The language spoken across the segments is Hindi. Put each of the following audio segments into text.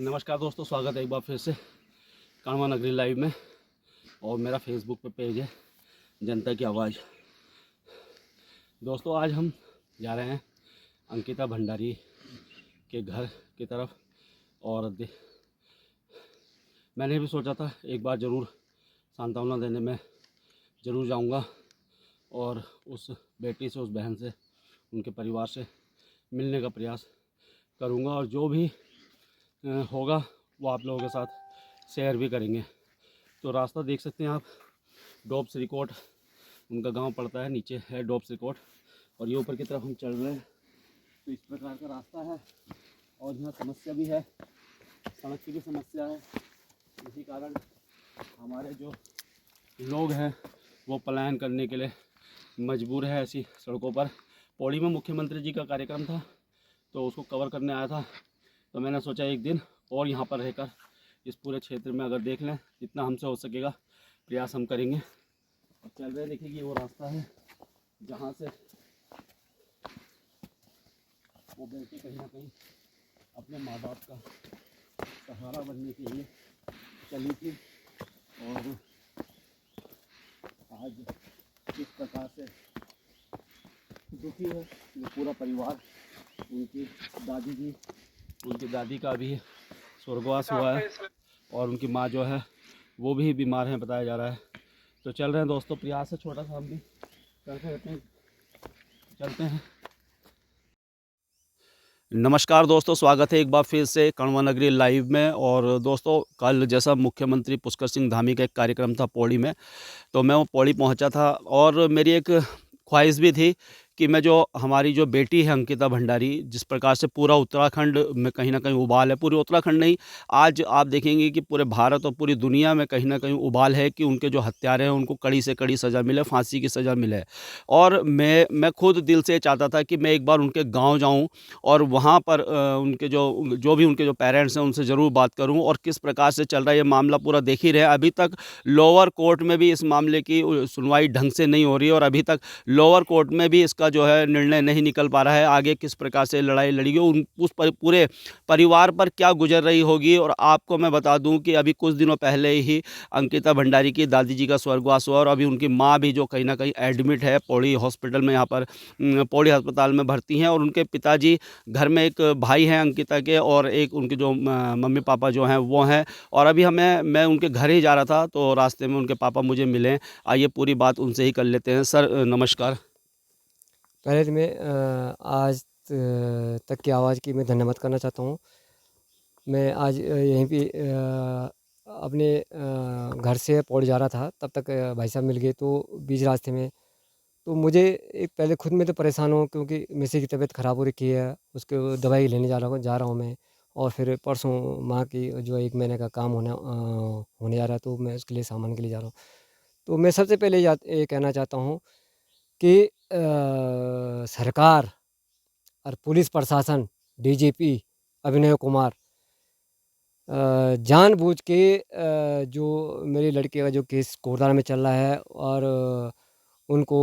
नमस्कार दोस्तों, स्वागत है एक बार फिर से कानवा नगरी लाइव में। और मेरा फेसबुक पे पेज है जनता की आवाज़। दोस्तों, आज हम जा रहे हैं अंकिता भंडारी के घर की तरफ। और मैंने भी सोचा था एक बार ज़रूर सांत्वना देने में ज़रूर जाऊंगा और उस बेटी से, उस बहन से, उनके परिवार से मिलने का प्रयास करूंगा। और जो भी होगा वो आप लोगों के साथ शेयर भी करेंगे। तो रास्ता देख सकते हैं आप, डोब श्रीकोट उनका गांव पड़ता है, नीचे है डोब श्रीकोट और ये ऊपर की तरफ हम चल रहे हैं। तो इस प्रकार का रास्ता है और यहाँ समस्या भी है, सड़क की भी समस्या है। इसी कारण हमारे जो लोग हैं वो पलायन करने के लिए मजबूर है ऐसी सड़कों पर। पौड़ी में मुख्यमंत्री जी का कार्यक्रम था तो उसको कवर करने आया था, तो मैंने सोचा एक दिन और यहाँ पर रहकर इस पूरे क्षेत्र में अगर देख लें, जितना हमसे हो सकेगा प्रयास हम करेंगे। और चल रहे देखिए कि वो रास्ता है जहाँ से वो बेटी कहीं ना कहीं अपने माँ बाप का सहारा बनने के लिए चली थी। और आज किस प्रकार से दुखी है ये पूरा परिवार। उनकी दादी का भी स्वर्गवास हुआ है और उनकी माँ जो है वो भी बीमार हैं बताया जा रहा है। तो चल रहे हैं दोस्तों, प्रयास है छोटा सा, हम भी करते रहते हैं, चलते हैं। नमस्कार दोस्तों, स्वागत है एक बार फिर से कानवा नगरी लाइव में। और दोस्तों, कल जैसा मुख्यमंत्री पुष्कर सिंह धामी का एक कार्यक्रम था पौड़ी में, तो मैं वो पौड़ी पहुंचा था और मेरी एक ख्वाहिश भी थी कि मैं जो हमारी जो बेटी है अंकिता भंडारी, जिस प्रकार से पूरा उत्तराखंड में कहीं ना कहीं उबाल है, पूरे उत्तराखंड नहीं, आज आप देखेंगे कि पूरे भारत और पूरी दुनिया में कहीं ना कहीं उबाल है कि उनके जो हत्यारे हैं उनको कड़ी से कड़ी सज़ा मिले, फांसी की सज़ा मिले। और मैं खुद दिल से चाहता था कि मैं एक बार उनके गांव जाऊं और वहां पर उनके जो भी उनके जो पेरेंट्स हैं उनसे ज़रूर बात करूं और किस प्रकार से चल रहा है ये मामला पूरा देख ही रहे। अभी तक लोअर कोर्ट में भी इस मामले की सुनवाई ढंग से नहीं हो रही है और अभी तक लोअर कोर्ट में भी इसका जो है निर्णय नहीं निकल पा रहा है। आगे किस प्रकार से लड़ाई लड़ी पूरे परिवार पर क्या गुजर रही होगी। और आपको मैं बता दूं कि अभी कुछ दिनों पहले ही अंकिता भंडारी की दादी जी का स्वर्गवास हुआ और अभी उनकी माँ भी जो कहीं ना कहीं एडमिट है पौड़ी हॉस्पिटल में, यहाँ पर पौड़ी अस्पताल में भर्ती हैं। और उनके पिताजी, घर में एक भाई हैं अंकिता के और एक उनके जो मम्मी पापा जो हैं वो हैं। और अभी मैं उनके घर ही जा रहा था तो रास्ते में उनके पापा मुझे मिले। आइए पूरी बात उनसे ही कर लेते हैं। सर नमस्कार। पहले तो मैं आज तक की आवाज़ की मैं धन्यवाद करना चाहता हूँ। मैं आज यहीं पे अपने घर से पौड़ी जा रहा था, तब तक भाई साहब मिल गए। तो बीच रास्ते में तो मुझे एक पहले खुद में तो परेशान हूँ क्योंकि मिस्सी की तबीयत ख़राब हो रखी है, उसको दवाई लेने जा रहा हूँ मैं। और फिर परसों माँ की जो 1 महीने का काम होने जा रहा है, तो मैं उसके लिए सामान के लिए जा रहा हूँ। तो मैं सबसे पहले ये कहना चाहता हूँ कि सरकार और पुलिस प्रशासन, डीजीपी अभिनव कुमार जानबूझ के जो मेरी लड़की का जो केस कोर्ट में चल रहा है और उनको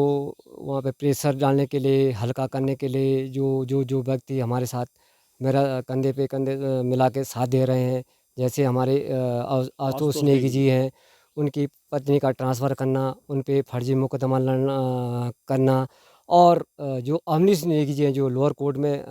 वहाँ पे प्रेशर डालने के लिए, हल्का करने के लिए जो व्यक्ति हमारे साथ मेरा कंधे पे कंधे मिला के साथ दे रहे हैं, जैसे हमारे आशुतोष आशुतोष नेगी नेगी जी जी। हैं, उनकी पत्नी का ट्रांसफ़र करना, उन पे फर्जी मुकदमा लड़ना करना। और जो अवनीश नेगी जी हैं, जो लोअर कोर्ट में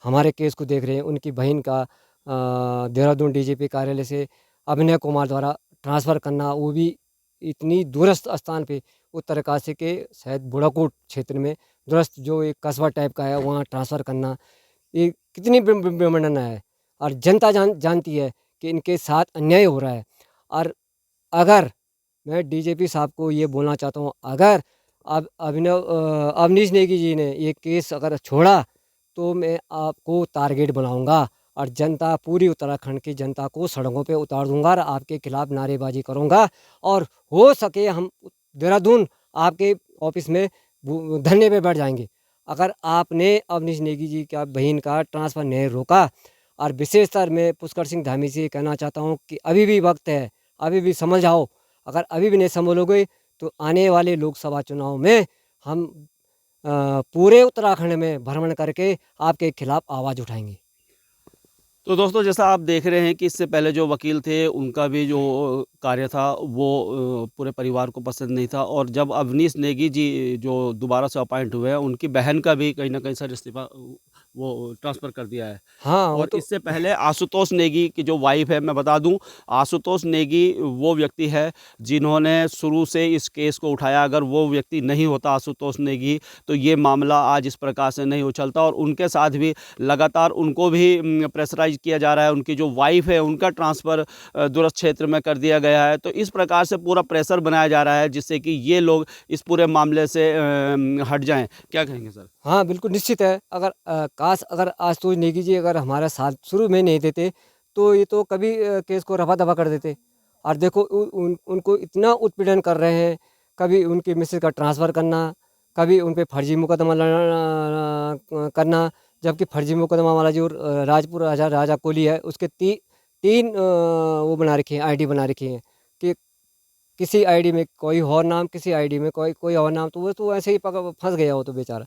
हमारे केस को देख रहे हैं, उनकी बहन का देहरादून डीजीपी कार्यालय से अभिनय कुमार द्वारा ट्रांसफ़र करना, वो भी इतनी दूरस्थ स्थान पे, उत्तरकाशी के शायद बुड़ाकोट क्षेत्र में दूरस्थ जो एक कस्बा टाइप का है, वहाँ ट्रांसफ़र करना, ये कितनी विडंबना है। और जनता जानती है कि इनके साथ अन्याय हो रहा है। और अगर मैं डीजीपी साहब को ये बोलना चाहता हूँ, अगर अवनीश नेगी जी ने ये केस अगर छोड़ा तो मैं आपको टारगेट बनाऊंगा और जनता, पूरी उत्तराखंड की जनता को सड़कों पे उतार दूंगा और आपके खिलाफ नारेबाजी करूंगा। और हो सके हम देहरादून आपके ऑफिस में धरने पे बैठ जाएंगे अगर आपने अवनीश नेगी जी का बहन का ट्रांसफ़र नहीं रोका। और विशेषकर मैं पुष्कर सिंह धामी से कहना चाहता हूँ कि अभी भी वक्त है, अभी भी समझ आओ। अगर अभी भी नहीं संभलोगे तो आने वाले लोकसभा चुनाव में हम पूरे उत्तराखंड में भ्रमण करके आपके खिलाफ आवाज़ उठाएंगे। तो दोस्तों जैसा आप देख रहे हैं कि इससे पहले जो वकील थे उनका भी जो कार्य था वो पूरे परिवार को पसंद नहीं था, और जब अवनीश नेगी जी जो दोबारा से अपॉइंट हुए हैं उनकी बहन का भी कहीं ना कहीं सर इस्तीफा वो ट्रांसफ़र कर दिया है। हाँ, वो और तो इससे पहले आशुतोष नेगी की जो वाइफ है, मैं बता दूं, आशुतोष नेगी वो व्यक्ति है जिन्होंने शुरू से इस केस को उठाया। अगर वो व्यक्ति नहीं होता आशुतोष नेगी तो ये मामला आज इस प्रकार से नहीं उछलता, और उनके साथ भी लगातार उनको भी प्रेशराइज किया जा रहा है। उनकी जो वाइफ है उनका ट्रांसफ़र दूरस्थ क्षेत्र में कर दिया गया है। तो इस प्रकार से पूरा प्रेशर बनाया जा रहा है जिससे कि ये लोग इस पूरे मामले से हट जाएं। क्या कहेंगे सर? हाँ, बिल्कुल निश्चित है। अगर काश अगर आशुतोष नेगी जी अगर हमारा साथ शुरू में नहीं देते, तो ये तो कभी केस को रफ़ा-दफ़ा कर देते। और देखो उनको इतना उत्पीड़न कर रहे हैं, कभी उनकी मिसेज़ का ट्रांसफ़र करना, कभी उन पे फर्जी मुकदमा करना, जबकि फर्जी मुकदमा वाला जो राजपुर राजा राजा कोली है, उसके 3 वो बना रखे हैं, आईडी बना रखी हैं कि किसी आईडी में कोई और नाम, किसी आईडी में कोई और नाम, तो वो तो ऐसे ही फँस गया वो तो बेचारा।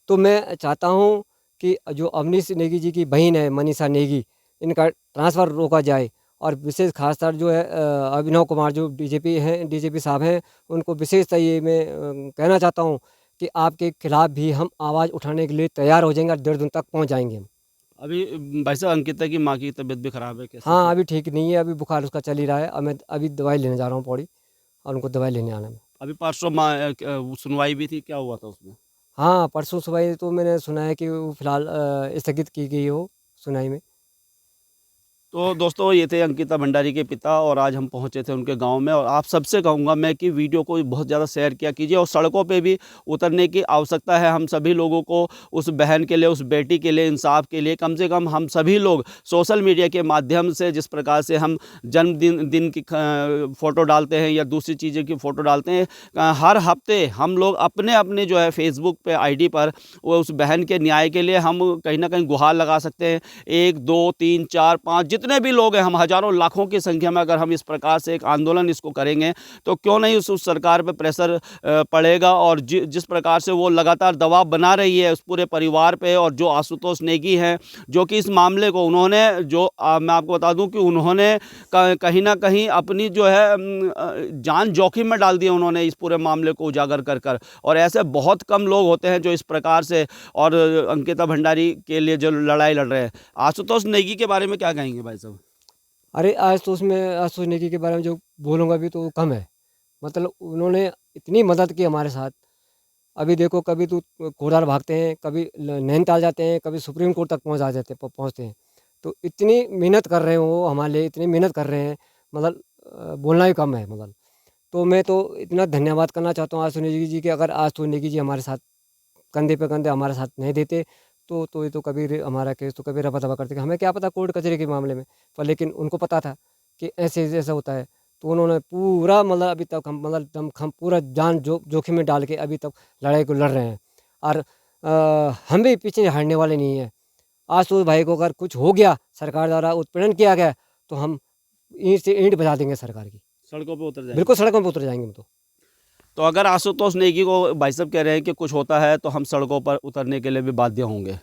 तो मैं चाहता हूँ कि जो अवनीश नेगी जी की बहन है मनीषा नेगी, इनका ट्रांसफ़र रोका जाए, और विशेष खासकर जो है अभिनव कुमार जो डीजीपी हैं, डीजीपी साहब हैं, उनको विशेषतः ये मैं कहना चाहता हूँ कि आपके खिलाफ़ भी हम आवाज़ उठाने के लिए तैयार हो जाएंगे और देर-दिन तक पहुँच जाएंगे हम। अभी भाई साहब अंकिता की माँ की तबीयत भी ख़राब है, कैसे हाँ, क्या? अभी ठीक नहीं है, अभी बुखार उसका चल ही रहा है। अब मैं अभी दवाई लेने जा रहा हूँ पौड़ी, और उनको दवाई लेने आना है। अभी परसों सुनवाई भी थी, क्या हुआ था उसमें? हाँ, परसों सुबह तो मैंने सुना है कि वो फ़िलहाल स्थगित की गई हो सुनवाई में। तो दोस्तों ये थे अंकिता भंडारी के पिता, और आज हम पहुंचे थे उनके गांव में। और आप सबसे कहूंगा मैं कि वीडियो को बहुत ज़्यादा शेयर किया कीजिए, और सड़कों पे भी उतरने की आवश्यकता है। हम सभी लोगों को उस बहन के लिए, उस बेटी के लिए, इंसाफ के लिए, कम से कम हम सभी लोग सोशल मीडिया के माध्यम से जिस प्रकार से हम जन्मदिन दिन की फ़ोटो डालते हैं या दूसरी चीज़ें की फ़ोटो डालते हैं, हर हफ्ते हम लोग अपने अपने जो है फेसबुक पे आईडी पर वो उस बहन के न्याय के लिए हम कहीं ना कहीं गुहार लगा सकते हैं। 1 2 3 4 5 जितने भी लोग हैं, हम हज़ारों लाखों की संख्या में अगर हम इस प्रकार से एक आंदोलन इसको करेंगे तो क्यों नहीं उस सरकार पे प्रेशर पड़ेगा। और जिस प्रकार से वो लगातार दबाव बना रही है उस पूरे परिवार पे, और जो आशुतोष नेगी हैं जो कि इस मामले को उन्होंने मैं आपको बता दूं कि उन्होंने कहीं ना कहीं अपनी जो है जान जोखिम में डाल दी उन्होंने इस पूरे मामले को उजागर कर कर। और ऐसे बहुत कम लोग होते हैं जो इस प्रकार से, और अंकिता भंडारी के लिए जो लड़ाई लड़ रहे हैं। आशुतोष नेगी के बारे में क्या कहेंगे भाई साहब? अरे! आशुतोष नेगी के बारे में जो बोलूँगा भी तो कम है। मतलब उन्होंने इतनी मदद की हमारे साथ। अभी देखो कभी तो कोलार भागते हैं, कभी नैनीताल जाते हैं, कभी सुप्रीम कोर्ट तक पहुँचते हैं। तो इतनी मेहनत कर रहे हैं वो हमारे लिए, इतनी मेहनत कर रहे हैं, मतलब बोलना ही कम है मतलब। तो मैं तो इतना धन्यवाद करना चाहता हूँ आशुतोष नेगी जी के। अगर आशुतोष नेगी जी हमारे साथ कंधे पे कंधे हमारे साथ नहीं देते, तो ये तो कभी हमारा केस तो कभी रफ़ा-दफ़ा करते। हमें क्या पता कोर्ट कचहरी के मामले में, पर लेकिन उनको पता था कि ऐसे-ऐसे होता है। तो उन्होंने पूरा मतलब अभी तक हम मतलब हम पूरा जान जोखिम में डाल के अभी तक लड़ाई को लड़ रहे हैं। और हम भी पीछे हटने वाले नहीं हैं। आशुतोष भाई को अगर कुछ हो गया, सरकार द्वारा उत्पीड़न किया गया, तो हम ईंट से ईंट बजा देंगे सरकार की। सड़कों पे उतर जाएंगे? बिल्कुल सड़कों पे उतर जाएँगे हम तो। तो अगर आशुतोष नेगी को भाई साहब कह रहे हैं कि कुछ होता है तो हम सड़कों पर उतरने के लिए भी बाध्य होंगे।